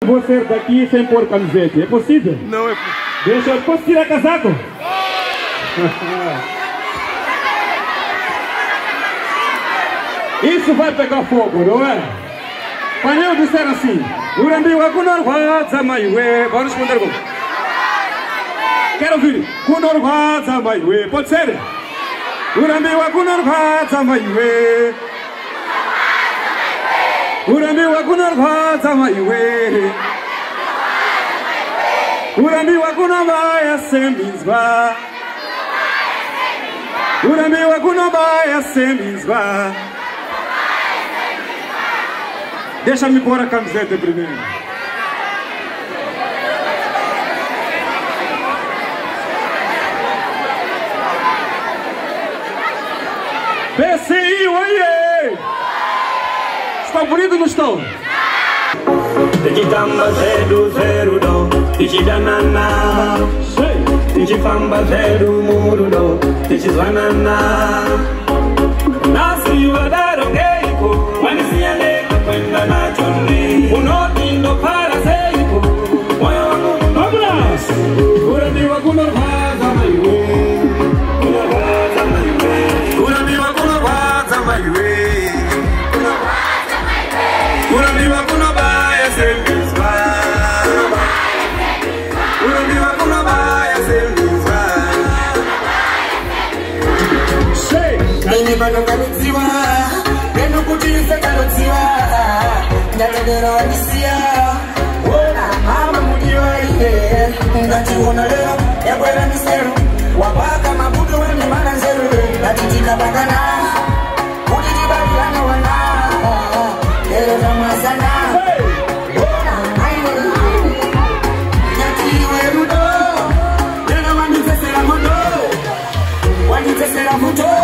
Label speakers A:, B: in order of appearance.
A: Vou ser daqui sem pôr camiseta, é possível?
B: Não é possível.
A: Deixa eu... Posso tirar casaco? Isso vai pegar fogo, não é? Quando eu disser assim, Urambiwa kunorwaza maiwe, vamos responder como? Quero ouvir. Kunorwaza maiwe, pode ser? Urambiwa kunorwaza maiwe. Urambiwa kunorwaza maiwe. Urambiwa kunobaya semizwa. Urambiwa kunobaya semizwa. Deixa-me pôr a camiseta primeiro. PCI, oiê! Estão bonitos ou não estão?
C: Tichitamba zedu zeru do, tichidanana. Tichifamba zedu muru do, tichizwanana. Nasi wadaro geiko, wanisiane kwenda na choni. Unotindo para seiko, moyo wangu mbablas. Urambiwa kunorwaza maiwe. Kunorwaza maiwe. Urambiwa kunorwaza maiwe. Kunorwaza maiwe. Urambiwa kunobaya semizwa. Urambiwa kunobaya semizwa. Say, nini bado kalutsiwa. Neno kutisa kalutsiwa. Nalodero wanisia. Wona mama mudiwa iye. Ngati wona leo ya kwela misero. Wapaka mabudu wani mana nzeru. Natitika bagana. Kudidibali wana wana. Lero kama sana. Wona aine. Nyati iwe rudo. Lero wanitesera mudo. Wanitesera mudo.